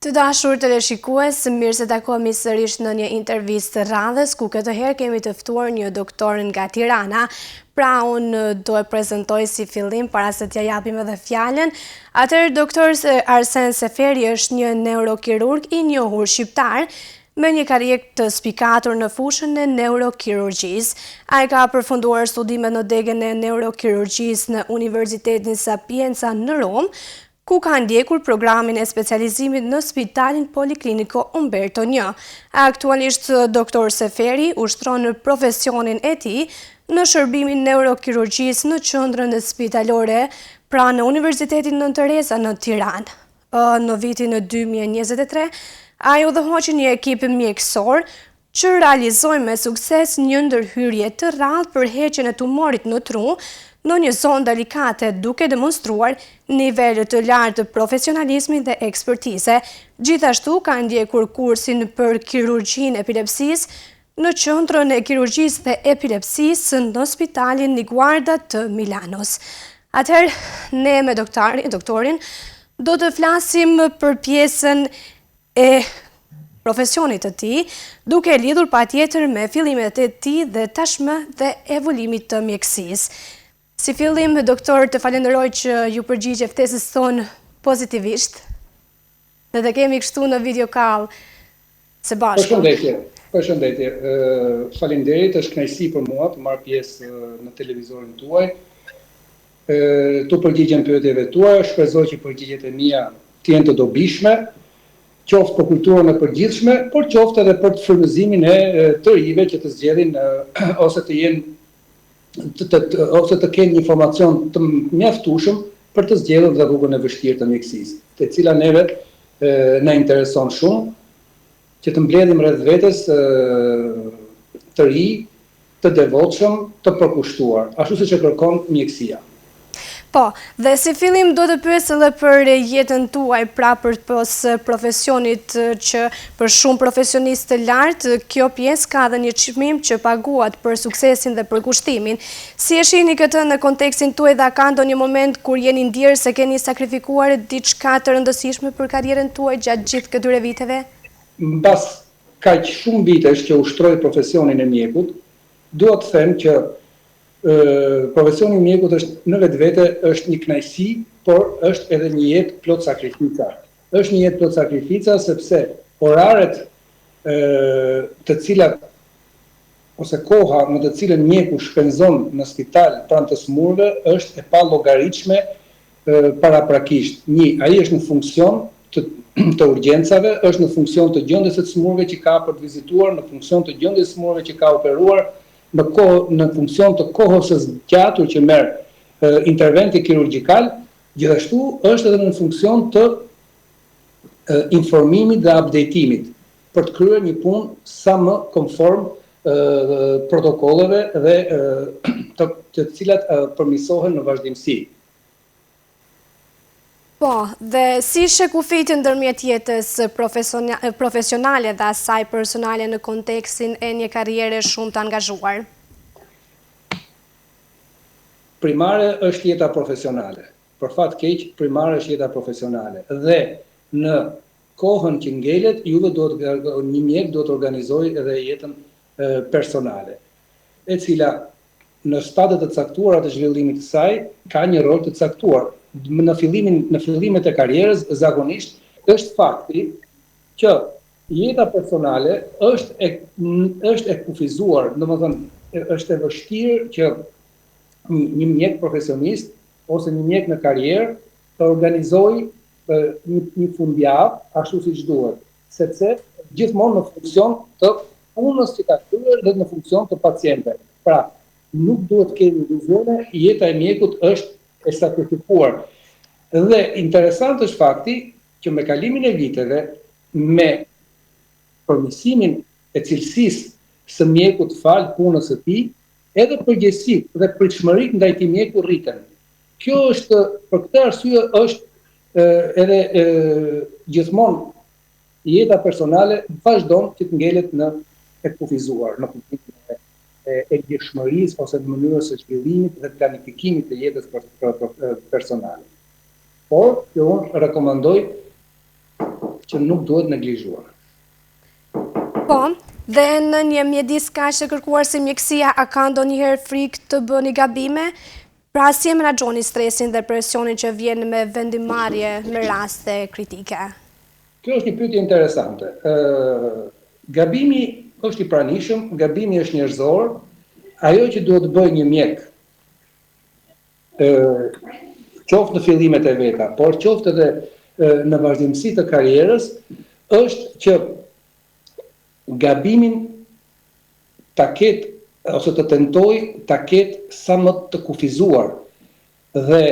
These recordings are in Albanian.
Të dashur teleshikues, mirë se takohemi sërish në një intervistë radhës, ku këtë herë kemi të ftuar një doktor nga Tirana. Pra, unë do e prezentoj si fillim para se t'ja japim edhe fjalën. Atëherë, doktor Arsen Seferi është një neurokirurg i njohur shqiptar, me një karrierë të spikatur në fushën e neurokirurgjisë. Ai ka përfunduar studimet në degën e neurokirurgjisë në Universitetin Sapienza në Rom, ku ka ndjekur programin e specializimit në Spitalin Polikliniko Umberto I. Aktualisht, doktor Seferi ushtron në profesionin e tij në shërbimin neurokirurgjisë në qendrën spitalore, pra në Universitetin Nën Tereza në Tiranë. Në vitin 2023, ai udhëhoqi një ekip mjekësor që realizoi me sukses një ndërhyrje të rrallë për heqjen e tumorit në tru në një zonë delikate, duke demonstruar nivele të lartë të profesionalizmit dhe ekspertize. Gjithashtu ka ndjekur kursin për kirurgjinë e epilepsisë në qendrën e kirurgjisë dhe epilepsisë në Spitalin Niguarda të Milanos. Atëherë, ne me doktorin do të flasim për pjesën e profesionit të tij, duke lidhur patjetër me fillimet e tij dhe tashmë dhe evolimit të mjekësisë. Si fillim, doktor, të falenderoj që ju përgjigje ftesës tonë pozitivisht, dhe të kemi kështu në video call së bashku. Përshëndetje. Faleminderit, është kënaqësi për mua të marr pjesë në televizorin tuaj. Tu përgjigjem pyetjeve tuaja, shpresoj që përgjigjet e mia të jenë të dobishme, qoftë për kulturën e përgjithshme, por qoftë edhe për të frymëzimin e të rive që të zgjedhin ose të jenë ose të kenë informacion të mjaftueshëm për të zgjedhur dhe rrugën e vështirë të mjekësisë, të cila neve na intereson shumë, që të mbledhim rreth vetes të ri, të devotshëm, të përkushtuar, ashtu siç e kërkon mjekësia. Po, dhe si fillim do të pyes edhe për jetën tuaj, pra për pos profesionit që për shumë profesionistë të lartë, kjo pjesë ka dhe një çmim që paguat për suksesin dhe për kushtimin. Si e shihni këtë në kontekstin tuaj dhe ka ndonjë moment kur jeni ndjerë se keni sakrifikuar diçka të rëndësishme për karrierën tuaj gjatë gjithë këtyre viteve? Mbas kaq shumë vitesh që ushtroj profesionin e mjekut, dua të them që profesioni i mjekut është në vetvete është një kënaqësi, por është edhe një jetë plot sakrifica. Është një jetë plot sakrifica sepse oraret të cilat ose koha në të cilën mjeku shpenzon në spital pranë të smurëve është e pallogaritshme paraprakisht. Ai është në funksion të urgjencave, është në funksion të gjendjes së smurëve që ka për të vizituar, në funksion të gjendjes së smurëve që ka operuar, në funksion të kohës së gjatur që merr interventi kirurgjikal, gjithashtu është edhe në funksion të informimit dhe updateimit për të kryer një punë sa më konform protokolleve dhe të cilat përmirësohen në vazhdimsi. Po, dhe si shekufiti ndërmjet jetës profesionale dhe asaj personale në kontekstin e një karriere shumë të angazhuar? Primare është jeta profesionale. Për fat keq, primare është jeta profesionale. Dhe në kohën që ngelet, një mjek do të organizojë edhe jetën personale, e cila në stadët të caktuara të zhvillimit të saj ka një rol të caktuar. Në fillimet e karrierës, zakonisht, është fakti që jeta personale është e kufizuar, domethënë është e vështirë që një mjek profesionist ose një mjek në karrierë të organizojë një fundjavë ashtu siç duhet, sepse gjithmonë në funksion të punës që ka kryer dhe në funksion të pacientëve. Pra, nuk duhet të kemi iluzione, jeta e mjekut është e sakrifikuar. Dhe interesant është fakti që me kalimin e viteve, me përmirësimin e cilësisë së mjekut fal punës së tij, edhe përgjegjësitë dhe pritshmëritë ndaj tij mjeku rriten. Kjo është, për këtë arsye është edhe gjithmonë jeta personale vazhdon që të ngelet në e kufizuar, në kuptimin e gjeshmërisë ose në mënyrën e zhvillimit dhe planifikimit të jetës personale. Por, që unë rekomandoj që nuk duhet neglizhuar. Po, dhe në një mjedis kaq të kërkuar si mjekësia, a ka ndonjëherë frikë të bëni gabime? Pra si e menaxhoni stresin dhe presionin që vjen me vendimarrje me raste kritike? Kjo është një pyetje interesante. Gabimi është i pranishëm, gabimi është njerëzor. Ajo që duhet të bëjë një mjek, qoftë në fillimet e veta, por qoftë edhe në vazhdimsi të karrierës, është që gabimin ta ketë ose të tentoj ta ketë sa më të kufizuar. Dhe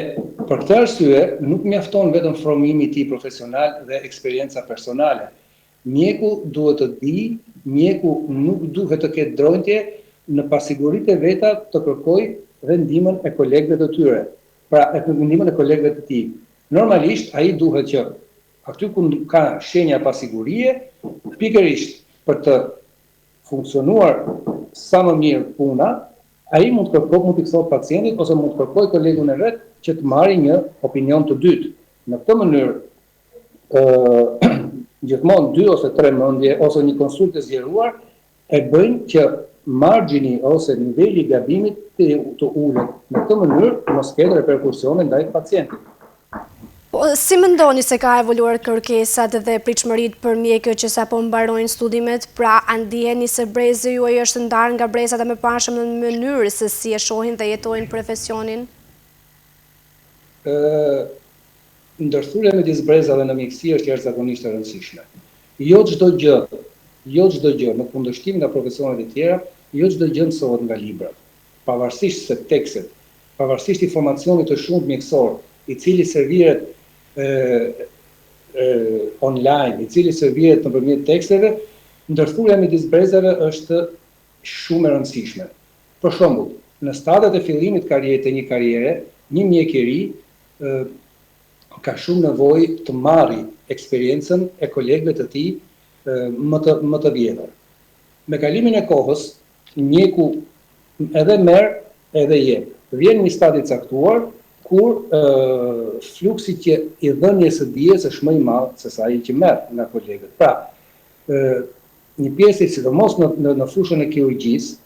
për këtë arsye nuk mjafton vetëm formimi i tij profesional dhe eksperjenca personale. Mjeku duhet të di, mjeku nuk duhet të ketë drojtje në pasiguritë e veta të kërkojë dhe ndihmën e kolegëve të tyre. Pra, ndihmën e kolegëve të tij. Normalisht ai duhet që aty ku ka shenja pasigurie, pikërisht për të funksionuar sa më mirë puna, ai mund të fiksojë pacientit ose mund të kërkojë kolegun e vet që të marrë një opinion të dytë. Në këtë mënyrë, gjithmonë 2 ose 3 mendje ose një konsult të zgjeruar e bëjnë që margjini ose niveli i gabimit të ullet. Në këtë mënyrë mos ketë reperkusione ndaj pacientit. Po, si mendoni se ka evoluar kërkesat dhe pritshmëritë për mjekët që sapo mbarojnë studimet, pra a ndiheni se brezi juaj është ndarë nga brezat e mëparshëm në mënyrë se si e shohin dhe jetojnë profesionin? Ndërthurja midis brezave në mjekësi është jashtëzakonisht e rëndësishme. Jo çdo gjë në kundërshtim nga profesionet e tjera, jo çdo gjë mësohet nga librat. Pavarësisht se tekstet, pavarësisht informacionit të shumtë mjekësor, i cili serviret online, i cili serviret nëpërmjet teksteve, ndërthurja midis brezave është shumë e rëndësishme. Për shembull, në stadiet e fillimit të një karriere, një mjek i ri ka shumë nevojë të marrë eksperiencën e kolegëve të tij më të vjetër. Me kalimin e kohës, mjeku edhe merr edhe jep. Vjen një stadij i caktuar kur fluksi që i dhënies së dijes është më i madh se sa ai që merr nga kolegët. Pra, një pjesë, sidomos në fushën e kirurgjisë,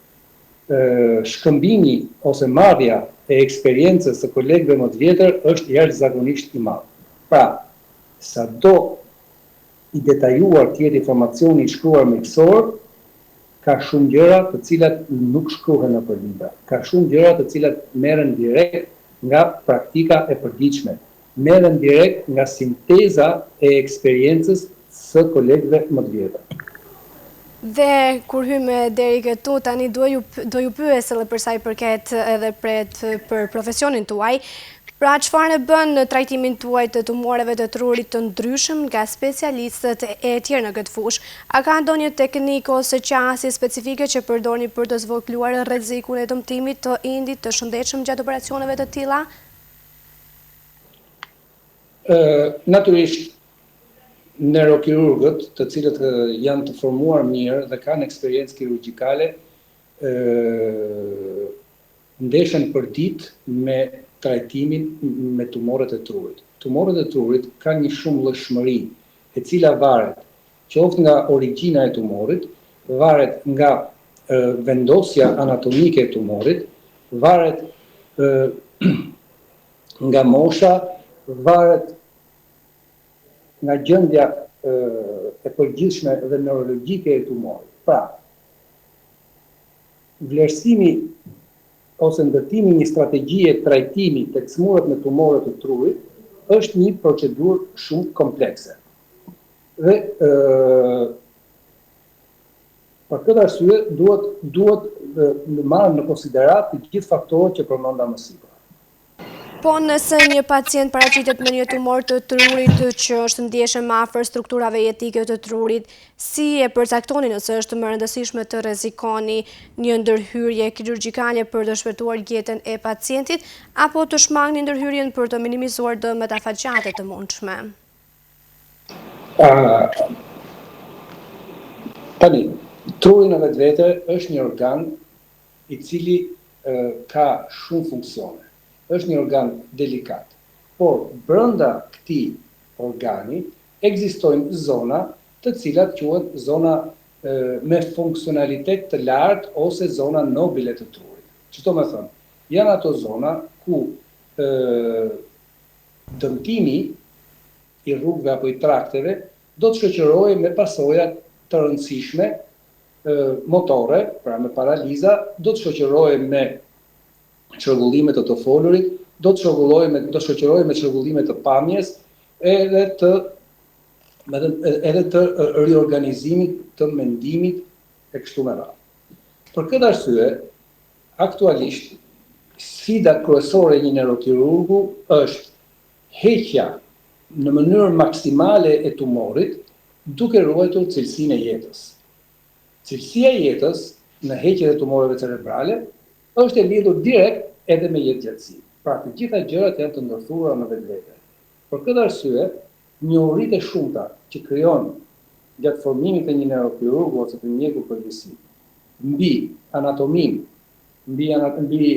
shkëmbimi ose marrja e eksperiencës së kolegëve më të vjetër është jashtëzakonisht i madh. Pra, sado i detajuar të jetë informacioni i shkruar mjekësor, ka shumë gjëra të cilat nuk shkruhen nëpër libra. Ka shumë gjëra të cilat merren direkt nga praktika e përditshme, merren direkt nga sinteza e eksperiencës së kolegëve më të vjetër. Dhe kur hymë deri këtu, tani do ju pyes edhe për sa i përket edhe për profesionin tuaj. Pra, çfarë bën në trajtimin tuaj të tumoreve të trurit të ndryshëm nga specialistët e tjerë në këtë fushë? A ka ndonjë teknikë ose qasje specifike që përdorni për të zvogëluar rrezikun e dëmtimit të indit të shëndetshëm gjatë operacioneve të tilla? Natyrisht, neurokirurgët, të cilët janë të formuar mirë dhe kanë eksperiencë kirurgjikale, ndeshen për ditë me trajtimin me tumoret e trurit. Tumoret e trurit kanë një shumëllëshmëri, e cila varet qoftë nga origjina e tumorit, varet nga vendosja anatomike e tumorit, varet nga mosha, varet nga gjendja e përgjithshme dhe neurologjike e tumorit. Pra, vlerësimi ose ndërtimi një strategjie trajtimi tek smurët me tumore të trurit është një procedurë shumë komplekse. Dhe për këtë arsye duhet marrë në konsiderat të gjithë faktorët që përmenda më sipër. Po nëse një pacient paraqitet me një tumor të trurit që është ndjeshëm afër strukturave jetike të trurit, si e përcaktoni nëse është më rëndësishme të rrezikoni një ndërhyrje kirurgjikale për të shpëtuar jetën e pacientit, apo të shmangni ndërhyrjen për të minimizuar dëmet afagjate të mundshme? Tani, truri në vetvete është një organ i cili ka shumë funksione. Është një organ delikat, por brenda këtij organi ekzistojnë zona të cilat quhen zona me funksionalitet të lartë ose zona nobile të trurit. Çdo më thënë, janë ato zona ku dëmtimi i rrugëve apo i trakteve do të shoqërohej me pasoja të rëndësishme motore, pra me paraliza, do të shoqërohej me çrregullime të të folurit, do të shoqërohej me çrregullime të pamjes edhe të riorganizimit të mendimit e kështu me radhë. Për këtë arsye, aktualisht sfida kryesore e një neurokirurgu është heqja në mënyrë maksimale e tumorit duke ruajtur cilësinë e jetës. Cilësia e jetës në heqjen e tumoreve cerebrale është e lidhur direkt edhe me jetëgjatësi. Pra, të gjitha gjërat janë të ndërthurura në vetvete. Për këtë arsye, njohuritë e shumta që krijon gjatë formimit të një neurokirurgu ose të mjeku përgjithësi mbi anatominë, mbi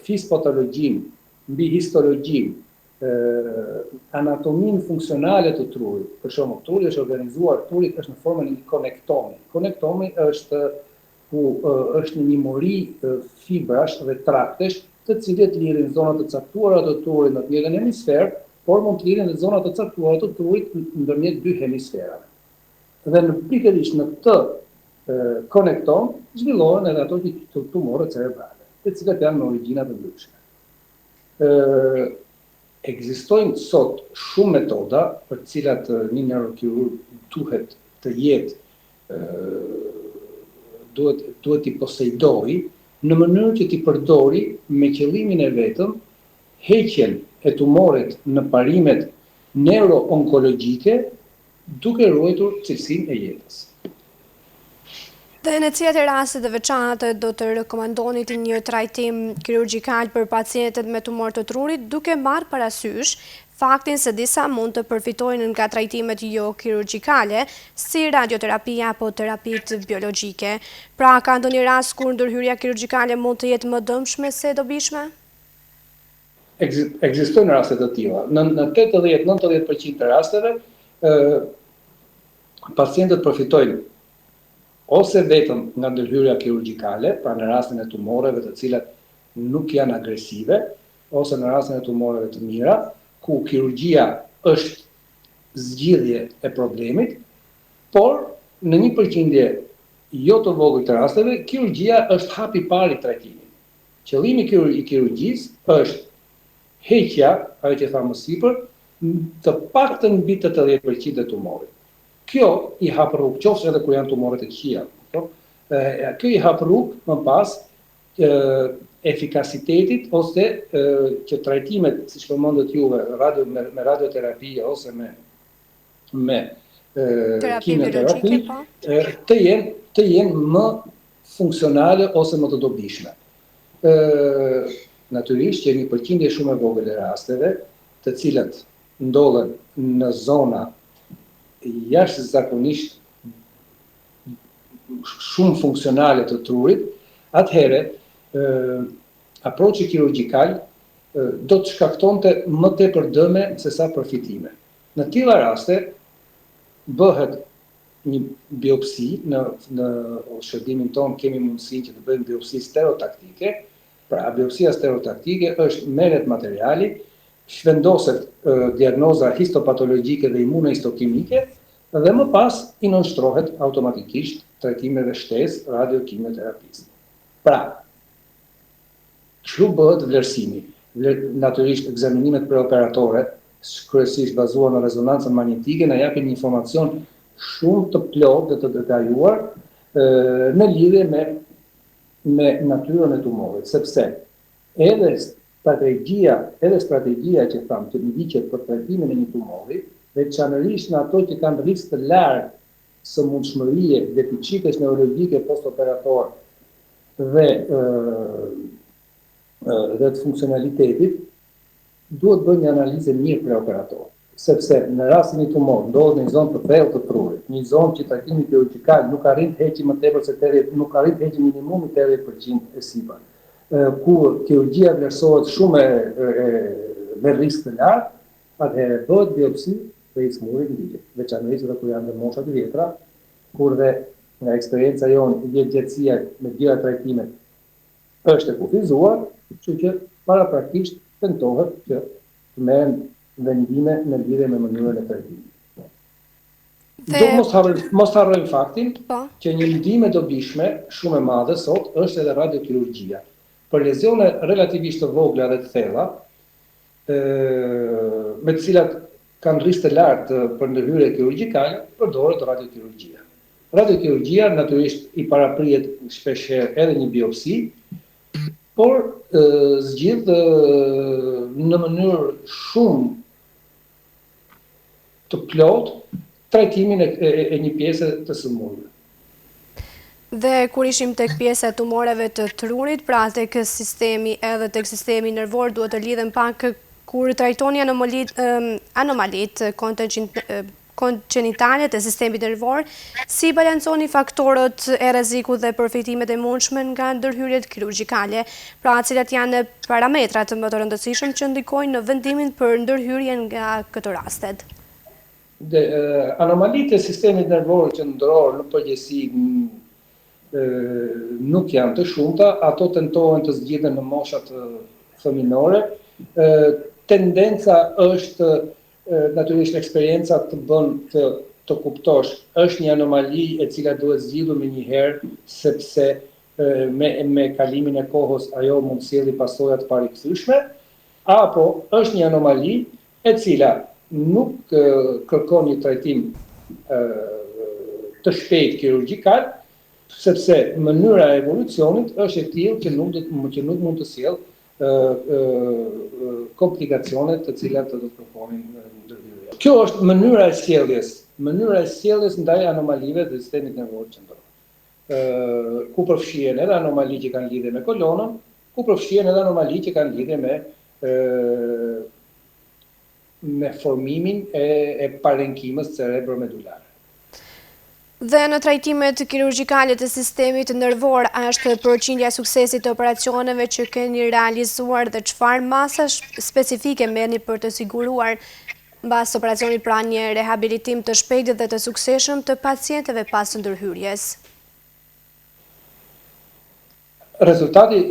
fizpatologjinë, mbi histologjinë, anatominë funksionale të trurit. Për shembull, truri është organizuar, truri është në formën e një konektomi. Konektomi është një mori fibrash dhe traktesh, të cilët lidhin zonat të caktuara të trurit në të njëjtën hemisfer, por mund të lidhin dhe zonat të caktuara të trurit ndërmjet dy hemisferave. Dhe pikërisht në këtë konektom zhvillohen edhe ato tumorët cerebrale, të cilat janë me origjina të ndryshme. Ekzistojnë sot shumë metoda për cilat një neurokirurg duhet të jetë duhet t'i posejdojë në mënyrë që t'i përdori me qëllimin e vetëm heqjen e tumorit në parimet neuro-onkologjike duke ruajtur cilësinë e jetës. Dhe në cilat raste të veçanta do të rekomandonit një trajtim kirurgjikal për pacientët me tumor të trurit duke marrë parasysh faktin se disa mund të përfitojnë nga trajtimet jo kirurgjikale, si radioterapia apo terapitë biologjike. Pra, ka ndonjë rast kur ndërhyrja kirurgjikale mund të jetë më dëmshme se dobishme? Ekzistojnë raste të tilla. Në 80-90% të rasteve, pacientët përfitojnë ose vetëm nga ndërhyrja kirurgjikale, pra në rastin e tumoreve të cilat nuk janë agresive, ose në rastin e tumoreve të mira, ku kirurgjia është zgjidhje e problemit, por në 1% jo të vogël të rasteve, kirurgjia është hapi i parë i trajtimit. Qëllimi i kirurgjisë është heqja, ajo që thamë më sipër, të paktën mbi 80% të tumorit. Kjo i hap rrugë, qoftë edhe kur janë tumoret e këqija. Kjo i hap rrugë më pas efikasitetit ose që trajtimet, siç përmendet juve, me radioterapi ose me kimioterapia, të jenë më funksionale ose më të dobishme. Natyrisht që 1% shumë e vogël e rasteve, të cilat ndodhen në zona jashtëzakonisht shumë funksionale të trurit, atëherë aproçi kirurgjikal do të shkaktonte më tepër dëme se sa përfitime. Në tilla raste bëhet një biopsi, në shërbimin tonë kemi mundësinë që të bëjmë biopsi stereotaktike. Pra, biopsia stereotaktike është merret materiali, shvendoset diagnoza histopatologjike dhe imunohistokimike dhe më pas i nënshtrohet automatikisht trajtimeve shtesë radiokimioterapisë. Pra, kështu bëhet vlerësimi. Natyrisht ekzaminimet preoperatore, kryesisht bazuar në rezonancën magnetike, na japin një informacion shumë të plotë dhe të detajuar në lidhje me natyrën e tumorit, sepse edhe strategjia që thamë që ndiqet për trajtimin e një tumori, veçanërisht në ato që kanë risk të lartë së mundshmërie deficitës neurologjike postoperator dhe të funksionalitetit, duhet bërë një analizë mirë preoperator. Sepse në rastin e tumor ndodhet në zonë të thellë të trurit, një zonë që trajtimi kirurgjikal nuk arrin të heqë më tepër se 80%, nuk arrin të heqë minimumi 80% e sipër. Kur kirurgjia vlerësohet shumë me risk të lartë, atëherë bëhet biopsi prej smurit ligjit, veçanërisht edhe kur janë në mosha të vjetra, kur dhe nga eksperienca jonë vjetësia me gjitha trajtimet është e kufizuar, kështu që paraprakisht tentohet që të merren vendime në lidhje me mënyrën e trajtimit. Do mos harrojmë faktin që një ndihmë e dobishme shumë e madhe sot është edhe radiokirurgjia. Për lezione relativisht të vogla dhe të thella, me të cilat kanë rrisë të lartë për ndërhyrje kirurgjikale, përdoret radiokirurgjia. Radiokirurgjia natyrisht i paraprihet shpeshherë edhe një biopsi, por zgjidh në mënyrë shumë të plotë trajtimin e një pjese të sëmurë. Dhe kur ishim tek pjesa e tumoreve të trurit, pra tek sistemi edhe tek sistemi nervor, duhet të lidhem pak kur trajtoni anomalit kongenitale të sistemit nervor, si balanconi faktorët e rrezikut dhe përfitimet e mundshme nga ndërhyrjet kirurgjikale, pra cilat janë parametrat më të rëndësishëm që ndikojnë në vendimin për ndërhyrjen nga këto rastet. Anomalitë e sistemit nervor qendror në përgjithësi nuk janë të shumta, ato tentohen të zgjidhen në moshat fëminore. Tendenca është natyrisht eksperienca të bën të kuptosh, është një anomali e cila duhet zgjidhur me një herë, sepse me kalimin e kohës ajo mund sjellë pasoja të parikthyer, apo është një anomali e cila nuk kërkon një trajtim të shpejt kirurgjikal, sepse mënyra e evolucionit është e tillë që nuk mund të sjellë komplikacione të cilat do të kërkonin ndërhyrje. Kjo është mënyra e sjelljes ndaj anomalive të sistemit nervor qendror. Ku përfshihen edhe anomali që kanë lidhje me kolonën, ku përfshihen edhe anomali që kanë lidhje me formimin e parenkimës cerebromedullare. Dhe në trajtimet kirurgjikale të sistemit nervor, është përqindja e suksesit të operacioneve që keni realizuar dhe çfarë masa specifike merrni për të siguruar mbas operacionit pra një rehabilitim të shpejtë dhe të suksesshëm të pacientëve pas ndërhyrjes? Rezultatet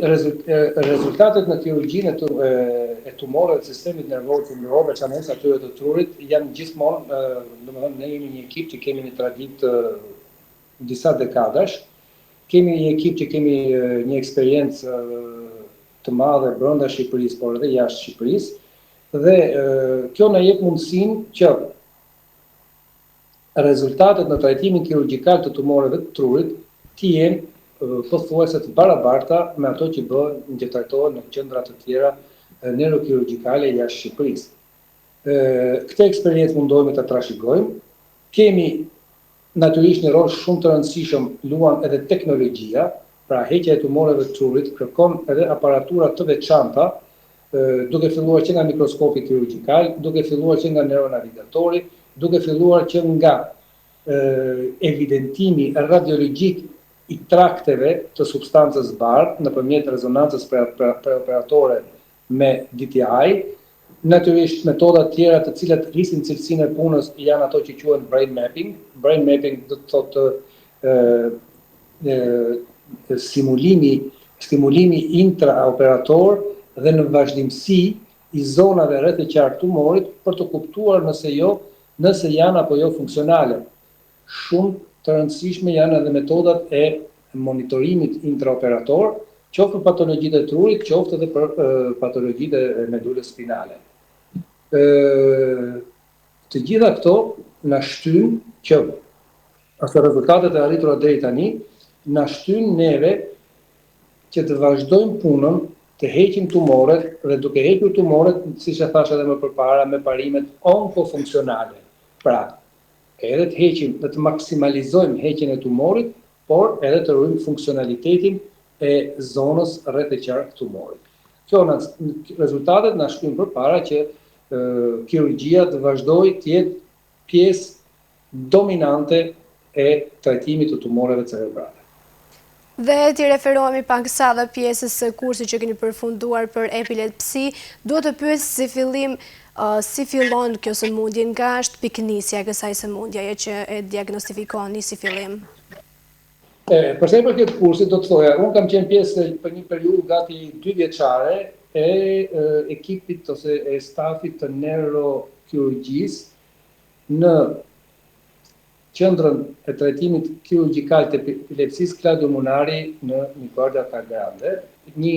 në kirurgjinë e tumorëve të sistemit nervor qendror, veçanërisht atyre të trurit, janë gjithmonë, domethënë ne jemi një ekip që kemi një traditë disa dekadash, kemi një ekip që kemi një eksperiencë të madhe brenda Shqipërisë, por edhe jashtë Shqipërisë, dhe kjo na jep mundësinë që rezultatet në trajtimin kirurgjikal të tumorëve të trurit të jenë pothuajse të barabarta me ato që trajtohen në qendra të tjera neurokirurgjikale jashtë Shqipërisë. Këtë eksperiencë mundohemi ta trashëgojmë. Kemi natyrisht një rol shumë të rëndësishëm luan edhe teknologjia, pra heqja e tumorëve të trurit kërkon edhe aparatura të veçanta, duke filluar që nga mikroskopi kirurgjikal, duke filluar që nga neuronavigatori, duke filluar që nga evidentimi radiologjik i trakteve të substancës bardhë nëpërmjet rezonancës preoperatore me DTI, natyrisht metoda të tjera të cilat rrisin cilësinë e punës janë ato që quhen brain mapping. Brain mapping do të thotë stimulimi intraoperator dhe në vazhdimsi i zonave rreth e qark tumorit për të kuptuar nëse janë apo jo funksionale. Shumë të rëndësishme janë edhe metodat e monitorimit intraoperator, qoftë për patologjitë e trurit, qoftë edhe për patologjitë e medulës spinale. Të gjitha këto na shtyn që rezultatet e arritura deri tani na shtyn neve që të vazhdojmë punën, të heqim tumoret dhe duke hequr tumoret, siç e thash edhe më përpara, me parimet onkofunksionale. Pra, edhe të heqim dhe të maksimalizojmë heqjen e tumorit, por edhe të ruajmë funksionalitetin e zonës rreth e qark tumorit. Rezultatet na shkruajnë përpara që kirurgjia të vazhdojë të jetë pjesë dominante e trajtimit të tumoreve cerebrale. Dhe ti referohemi paksa dhe pjesës së kursit që keni përfunduar për epilepsi, duhet të pyes si fillim Si fillon kjo sëmundje, nga është pikënisja e kësaj sëmundjeje që e diagnostifikoni si fillim? Për sa i përket kursit, do të thoja, unë kam qenë pjesë për një periudhë gati 2 vjeçare e ekipit ose e stafit të neurochirurgjisë në qendrën e trajtimit kirurgjikal të epilepsisë Claudio Munari në Nicoardia Grande, një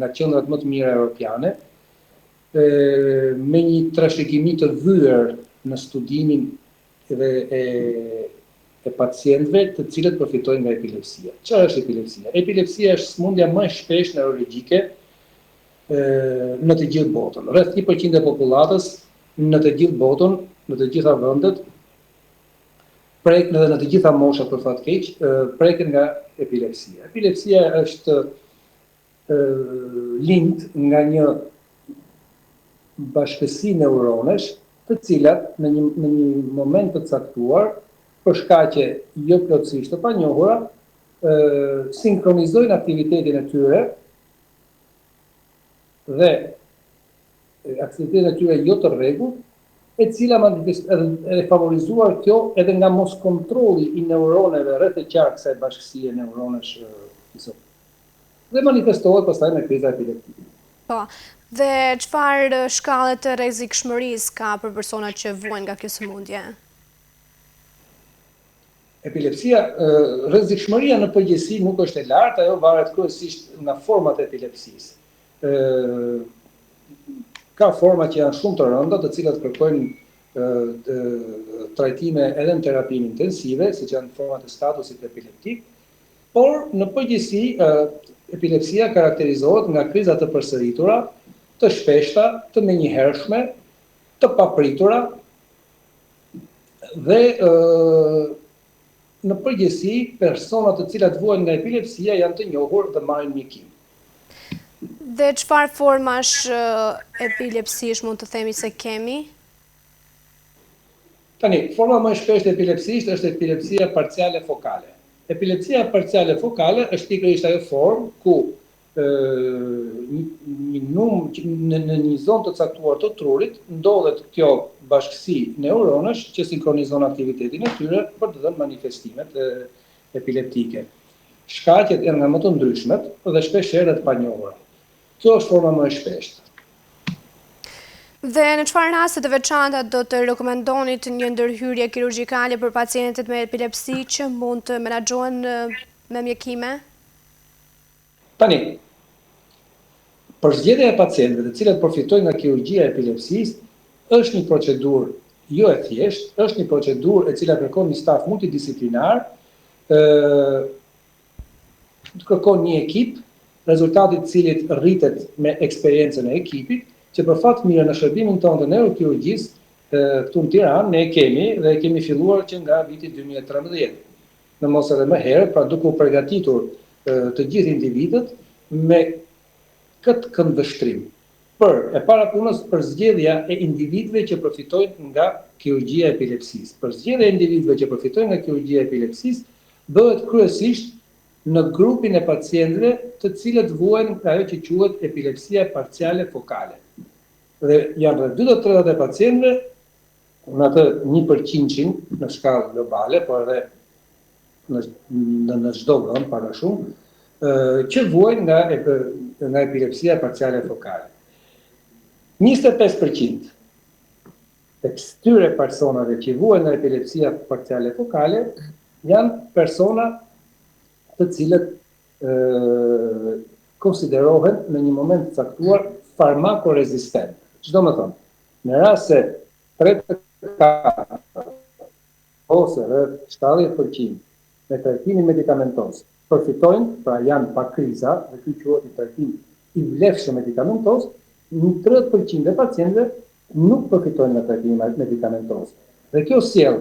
nga qendrat më të mira europiane, me një trashëgimi të vyer në studimin e pacientëve të cilët përfitojnë nga epilepsia. Çfarë është epilepsia? Epilepsia është sëmundja më e shpesh neurologjike në të gjithë botën. Rreth 1% e popullatës në të gjithë botën, në të gjitha vendet, edhe në të gjitha moshat për fat keq, preken nga epilepsia. Epilepsia është lind nga një bashkësi neuronesh, të cilat në një moment të caktuar, për shkaqe jo plotësisht të panjohura, sinkronizojnë aktivitetin e tyre dhe aktivitetin e tyre jo të rregullt, e cila e favorizuar kjo edhe nga mos kontrolli i neuroneve rreth e qark kësaj bashkësie neuronesh dhe manifestohet pastaj me kriza epileptike. Po, dhe çfarë shkallë të rrezikshmërisë ka për personat që vuajnë nga kjo sëmundje? Epilepsia, rrezikshmëria në përgjithësi nuk është e lartë, ajo varet kryesisht nga format e epilepsisë. Ka forma që janë shumë të rënda, të cilat kërkojnë trajtime edhe në terapinë intensive, siç janë format e statusit epileptik, por në përgjithësi epilepsia karakterizohet nga kriza të përsëritura, të shpeshta, të menjëhershme, të papritura dhe në përgjithësi personat të cilat vuajnë nga epilepsia janë të njohur dhe marrin mjekim. Dhe çfarë formash epilepsish mund të themi se kemi? Tani, forma më e shpeshtë e epilepsisë është epilepsia parciale fokale. Epilepsia parciale fokale është pikërisht ajo formë ku në një zonë të caktuar të trurit ndodhet kjo bashkësi neuronesh që sinkronizon aktivitetin e tyre për të dhënë manifestimet epileptike. Shkaqet janë nga më të ndryshmet dhe shpeshherë të panjohura. Kjo është forma më e shpeshtë. Dhe në çfarë raste të veçanta do të rekomendonit një ndërhyrje kirurgjikale për pacientët me epilepsi që mund të menaxhohen me mjekime? Tani, përzgjedhja e pacientëve të cilët përfitojnë nga kirurgjia e epilepsisë është një procedurë jo e thjeshtë, është një procedurë e cila kërkon një staf multidisiplinar, kërkon një ekip, rezultati i cilit rritet me eksperiencën e ekipit, që për fat mirë në shërbimin tonë të neurokirurgjisë këtu në Tiranë ne e kemi filluar që nga viti 2013. Në mos edhe më herë, pra duke u përgatitur të gjithë individët me këtë këndvështrim. E para punës për zgjedhja e individëve që përfitojnë nga kirurgjia e epilepsisë. Për zgjedhja e individëve që përfitojnë nga kirurgjia e epilepsisë bëhet kryesisht në grupin e pacientëve të cilët vuajnë ajo që quhet epilepsia parciale fokale. Dhe janë rreth 2/3 e pacientëve, në atë 1% në shkallë globale, por edhe në çdo vend para shumë, që vuajnë nga epilepsia parciale fokale. 25% e këtyre personave që vuajnë nga epilepsia parciale fokale janë persona të cilët konsiderohen në një moment të caktuar farmakorezistent. Çdo më thonë, në rast se 3/4 ose rreth 70% me trajtimin medikamentos përfitojnë, pra janë pa kriza, dhe ky quhet një trajtim i vlefshëm medikamentos, një 30% e pacientëve nuk përfitojnë nga trajtimi medikamentos. Dhe kjo sjell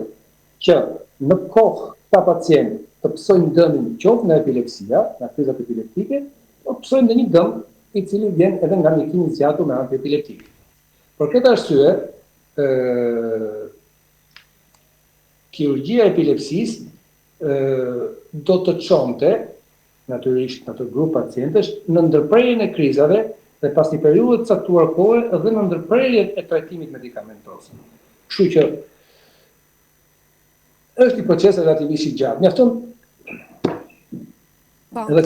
që në kohë ta pacientë të psojnë dëmin qoftë nga epilepsia, nga krizat epileptike, o psojnë dhe një dëm i cili vjen edhe nga mjekimi i zgjatur me antiepileptik. Për këtë arsye, kirurgjia e epilepsisë do të çonte natyrisht në atë grup pacientësh në ndërprerjen e krizave dhe pas një periudhe të caktuar kohe dhe në ndërprerjen e trajtimit medikamentos. Kështu që është një proces relativisht i gjatë. Mjafton edhe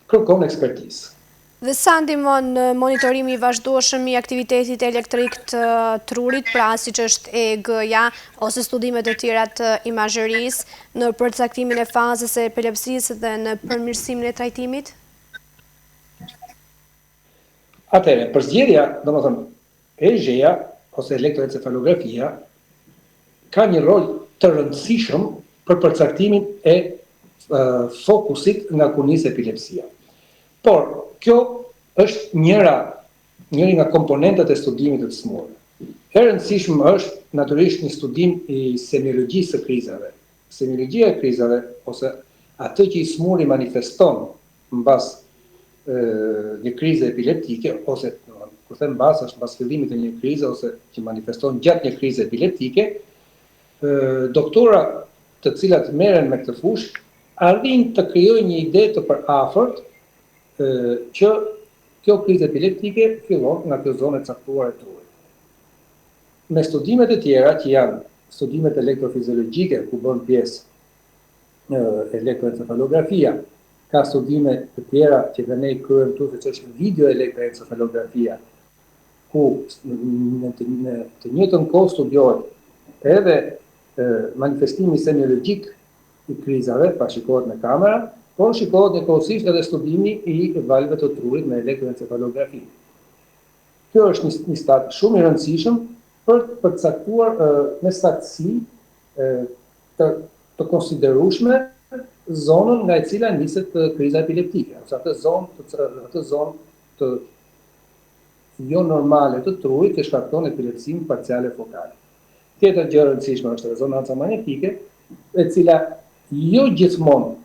kërkon ekspertizë. Dhe sa ndihmon monitorimi i vazhdueshëm i aktivitetit elektrik të trurit, pra siç është EEG-ja ose studimet e tjera të imazhërisë në përcaktimin e fazës së epilepsisë dhe në përmirësimin e trajtimit? Atëherë, përzgjedhja, domethënë, EEG-ja ose elektroencefalografia ka një rol të rëndësishëm për përcaktimin e fokusit nga kunis epilepsia. Por, kjo është njëri nga komponentët e studimit të smurë. E rëndësishëm është natyrisht një studim i semiologjisë së krizave. Semiologjia e krizave, ose atë që i smuri manifeston mbas një krize epileptike, ose kur them mbas, është mbas fillimit të një krize, ose që manifeston gjatë një krize epileptike, doktora të cilat merren me këtë fushë arrin të krijojnë një ide të përafërt që kjo krizë epileptike fillon nga kjo zonë e caktuar e trurit. Me studimet e tjera, që janë studimet elektrofiziologjike, ku bën pjesë elektroencefalografia, ka studime të tjera që dhe ne kryejmë këtu, siç është video elektroencefalografia, ku në të njëjtën kohë studiohet edhe manifestimi semiologjik i krizave, pa shikohet me kamera, por shikohet njëkohësisht edhe studimi i valve të trurit me elektroencefalografi. Kjo është një stad shumë i rëndësishëm për të përcaktuar me saktësi të konsiderueshme zonën nga e cila niset kriza epileptike, ose atë zonë të jo normale të trurit që shkakton epilepsinë parciale fokale. Tjetër gjë e rëndësishme është rezonanca magnetike, e cila jo gjithmonë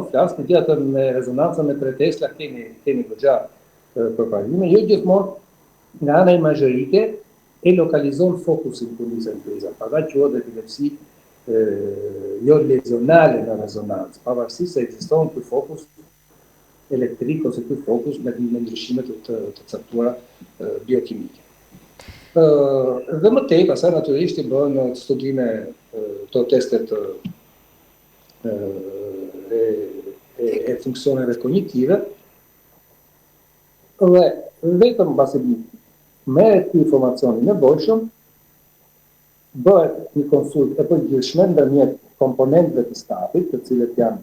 flas, megjithatë me rezonancën me 3 Tesla kemi goxha përparime, jo gjithmonë nga ana imazhërike e lokalizon fokusin ku niset kriza. Pra quhet epilepsi jo lezionale në rezonancë, pavarësisht se ekziston ky fokus elektrik ose ky fokus me ndryshime të caktuara biokimike. Dhe më tej, pastaj natyrisht i bën studime të testet e funksioneve kognitive, dhe vetëm pasi merret ky informacion i nevojshëm, bëhet një konsult e përgjithshme ndërmjet komponentëve të stafit, të cilët janë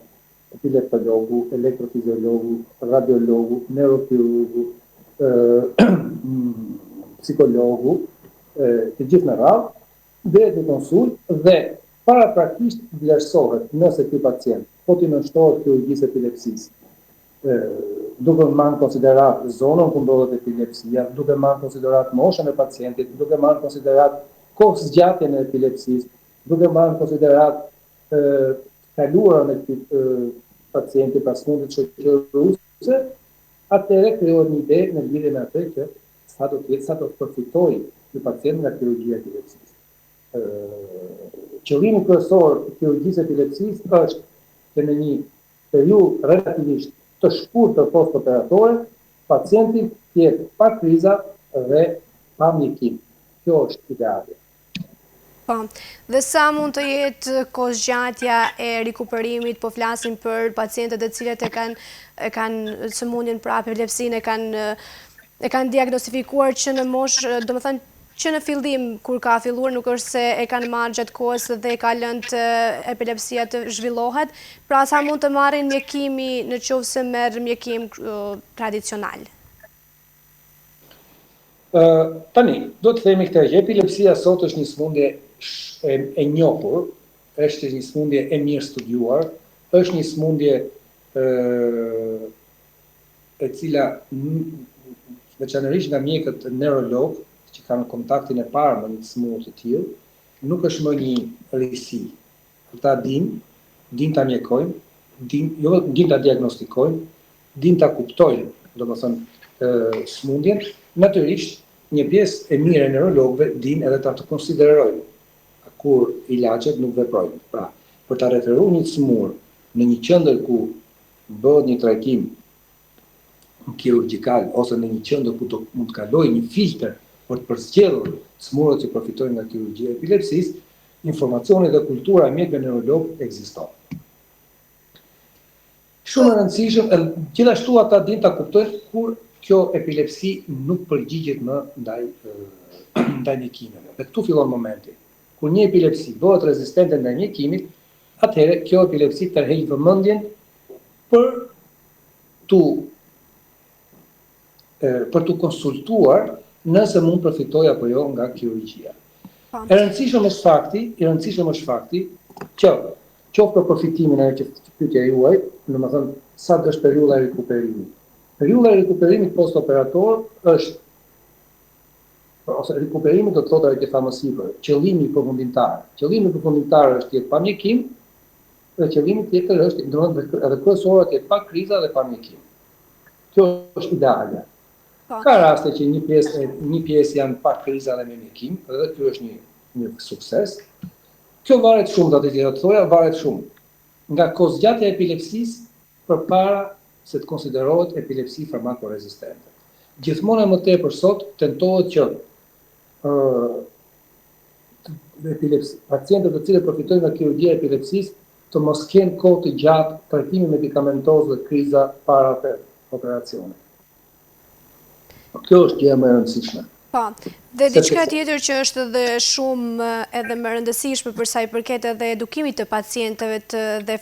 epileptologu, elektrofiziologu, radiologu, neurokirurgu, psikologu, të gjithë në radhë, bëhet një konsult dhe paraprakisht vlerësohet nëse ky pacient po t'i nënshtrohet kirurgjisë epilepsisë, duke marrë konsiderat zonën ku ndodhet epilepsia, duke marrë konsiderat moshën e pacientit, duke marrë konsiderat kohë zgjatjen e epilepsisë, duke marrë konsiderat kaluarën e këtij pacienti pas smundit shoqëruese, atëherë krijohet një ide në lidhje me atë që sa do të përfitojë ky pacient nga kirurgjia e epilepsisë. Qëllimi kryesor i kirurgjisë epilepsisë është që në një periudhë relativisht të shkurtër postoperatore, pacienti të jetë pa kriza dhe pa mjekim. Kjo është ideale. Po, dhe sa mund të jetë kohëzgjatja e rikuperimit, po flasim për pacientët e cilët e kanë sëmundjen për epilepsinë, e kanë diagnostifikuar që në moshë, domethënë që në fillim kur ka filluar nuk është se e kanë marrë gjatë kohës dhe e ka lënë epilepsia të zhvillohet, pra sa mund të marrin mjekimi në qoftë se merr mjekim tradicional. Tani, do të themi këtë që epilepsia sot është një sëmundje e njohur, është një sëmundje e mirë studiuar, është një sëmundje e cila veçanërisht nga mjekët neurolog që kanë kontaktin e parë me një sëmundje të tillë, nuk është më një risi. Ata din ta mjekojnë, din ta diagnostikojnë, din ta kuptojnë, domethënë sëmundjen. Natyrisht, një pjesë e mirë e neurologëve din edhe ta të konsiderojnë kur ilaçet nuk veprojnë. Pra, për ta referuar një smur në një qendër ku bëhet një trajtim kirurgjikal ose në një qendër ku mund të kalojë një filtr për të përzgjedhur smurët që përfitojnë nga kirurgjia e epilepsisë, informacioni dhe kultura e mjekëve neurolog ekziston. Shumë e rëndësishme, gjithashtu ata dinë ta kuptojnë kur kjo epilepsi nuk përgjigjet më ndaj mjekimeve. Dhe këtu fillon momenti. Kur një epilepsi bëhet rezistente ndaj mjekimit, atëherë kjo epilepsi tërheq vëmendjen për tu konsultuar nëse mund përfitoj apo jo nga kirurgjia. I rëndësishëm është fakti që qoftë për përfitimin e që pyetja juaj, domethënë sa është periudha e rikuperimit. Periudha e rikuperimit post-operator është ose rikuperimi do të thotë ajo që thamë më sipër, qëllimi përfundimtar. Qëllimi përfundimtar është të jetë pa mjekim, dhe qëllimi tjetër është domethënë edhe kryesore të jetë pa kriza dhe pa mjekim. Kjo është ideale. Ka raste që një pjesë janë pa kriza dhe me mjekim, edhe kjo është një sukses. Kjo varet shumë, atë që të thoja, varet shumë nga kozgjatja e epilepsisë përpara se të konsiderohet epilepsi farmakorezistente. Gjithmonë më tepër sot tentohet që pacientët të cilët përfitojnë nga kirurgjia e epilepsisë të mos kenë kohë të gjatë trajtimi medikamentoz dhe kriza para operacionit. Kjo është gjë më e rëndësishme. Po, dhe diçka tjetër që është edhe shumë edhe më rëndësishme për sa i përket edhe edukimit të pacientëve dhe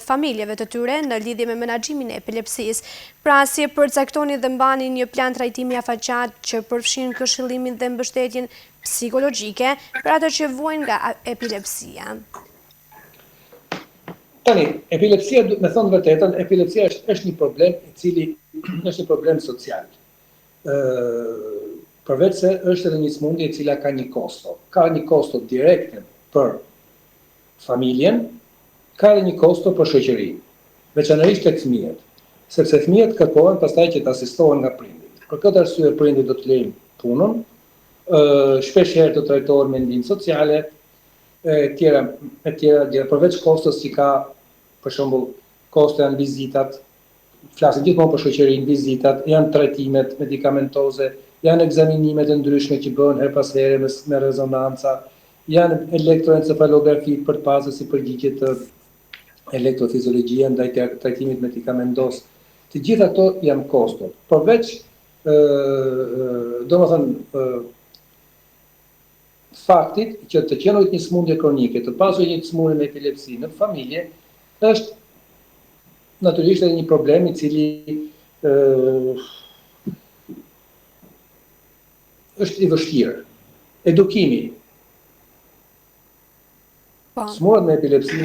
familjeve të tyre në lidhje me menaxhimin e epilepsisë. Pra, si e përcaktoni dhe mbani një plan trajtimi afaqat që përfshin këshillimin dhe mbështetjen psikologjike për ato që vuajnë nga epilepsia. Tani, epilepsia, me thonë vërtetën, epilepsia është një problem i cili është një problem social. Përveç se është edhe një smundje e cila ka një kosto. Ka një kosto direkte për familjen, ka edhe një kosto për shoqërinë, veçanërisht tek fëmijët, sepse fëmijët kërkojnë pastaj që të asistohen nga prindit. Për këtë arsye prindit do të lejnë punën, shpesh herë të trajtohen me ndihmë sociale, etj. Përveç kostos që ka, për shembull, kosto janë vizitat, flasim gjithmonë për shoqërinë, vizitat, janë trajtimet medikamentoze, janë ekzaminimet e ndryshme që bëhen her pas here me rezonanca, janë elektroencefalografi për të pasur si përgjigje të elektrofiziologjia ndaj trajtimit medikamentos. Të gjitha ato janë kosto. Përveç, domethënë, faktit që të qenojt një smundje kronike, të pasur një smundje me epilepsi në familje, është natyrisht edhe një problem i cili është i vështirë. Edukimi. Smurët me epilepsi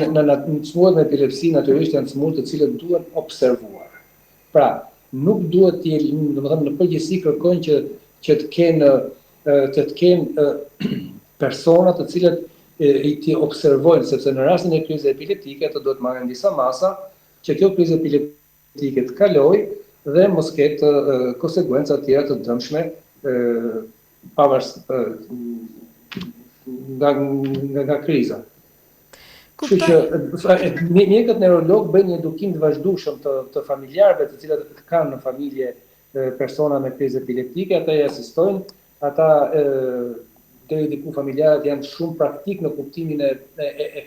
natyrisht janë smurë të cilët duhen observuar. Pra, nuk duhet të jenë, domethënë në përgjithësi kërkojnë që të kenë persona të cilët i të observojnë, sepse në rastin e krizës epileptike të duhet marrën disa masa që kjo krizë epileptike të kalojë dhe mos ketë konsekuenca të tjera të dëmshme nga kriza. Kështu që mjekët neurolog bëjnë një edukim të vazhdueshëm të familjarëve të cilët kanë në familje persona me krizë epileptike, ata i asistojnë, ata deri diku familjarët janë shumë praktik në kuptimin e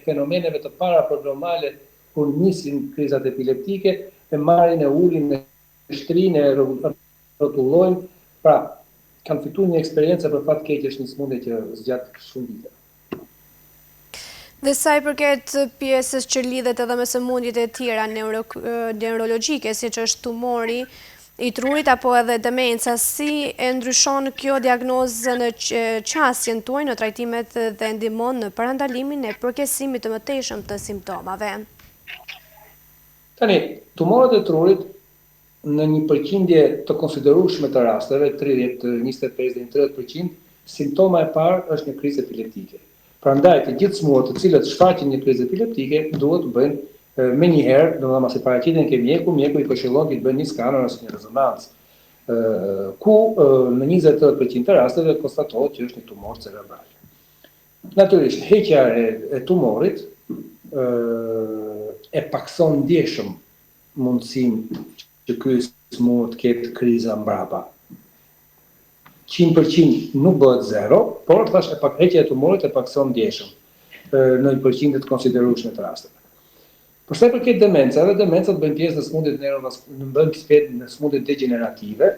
fenomeneve të paraprogramale kur nisin krizat epileptike, e marrin e ulin në shtrinë, e rrotullojnë, pra kanë fituar një eksperiencë për fat keq është një smundje që zgjat shumë vite. Dhe sa i përket pjesës që lidhet edhe me sëmundjet e tjera neurologjike, siç është tumori i trurit apo edhe demenca, si e ndryshon kjo diagnozë në qasjen tuaj në trajtimet dhe ndihmon në parandalimin e përkesimit të mëtejshëm të simptomave? Tani, tumorët e trurit në një përqindje të konsiderueshme të rasteve, 30, 25 dhe 30%, simptoma e parë është një krizë epileptike. Prandaj të gjithë smurët të cilët shfaqin një krizë epileptike duhet të bëjnë me njëherë, domethënë pas paraqitjen ke mjeku i këshillon të bëjnë një skaner ose një rezonancë, ku në 20-30% të rasteve konstatohet që është një tumor cerebral. Natyrisht, heqja e tumorit e pakson ndjeshëm mundësinë që ky mund të ketë kriza mbrapa. 100% nuk bëhet zero, por thash e pak heqja e tumorit e pakson ndjeshëm në një përqind të konsiderueshme të rasteve. Për sa i përket demencave, demencat bëjnë pjesë në smundjet degenerative,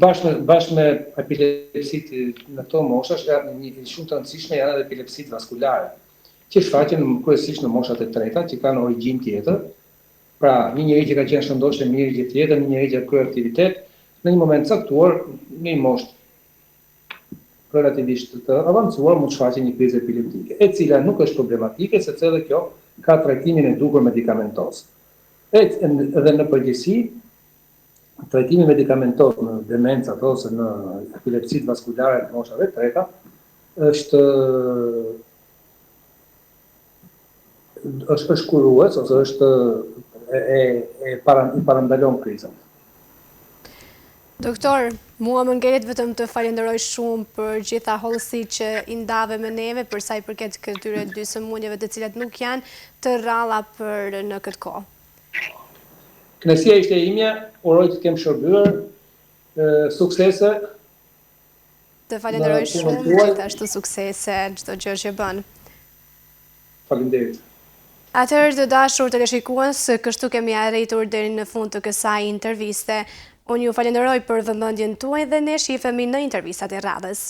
bashkë me epilepsitë në këto moshash, shumë të rëndësishme janë edhe epilepsitë vaskulare, që shfaqen kryesisht në moshat e treta, që kanë origjinë tjetër. Pra, një njeri që ka qenë shëndosh e mirë gjithë jetën, një njeri që ka kryer aktivitet, në një moment caktuar, në një moshë relativisht të avancuar, mund të shfaqet një krizë epileptike, e cila nuk është problematike, sepse edhe kjo ka trajtimin e duhur medikamentos. Edhe në përgjithësi, trajtimi medikamentos në demencat ose në epilepsitë vaskulare të moshave të treta është kurues ose është i parandalon krizën. Doktor, mua më ngelet vetëm të falenderoj shumë për gjitha hollësi që i ndave me neve për sa i përket këtyre dy sëmundjeve të cilat nuk janë të rralla për në këtë kohë. Kënaqësia ishte imja, uroj të kem shërbyer, suksese. Të falenderoj shumë, gjithashtu suksese çdo gjë që bën. Faleminderit. Atëherë të dashur teleshikues, kështu kemi arritur deri në fund të kësaj interviste. Unë ju falenderoj për vëmendjen tuaj dhe ne shihemi në intervistat e radhës.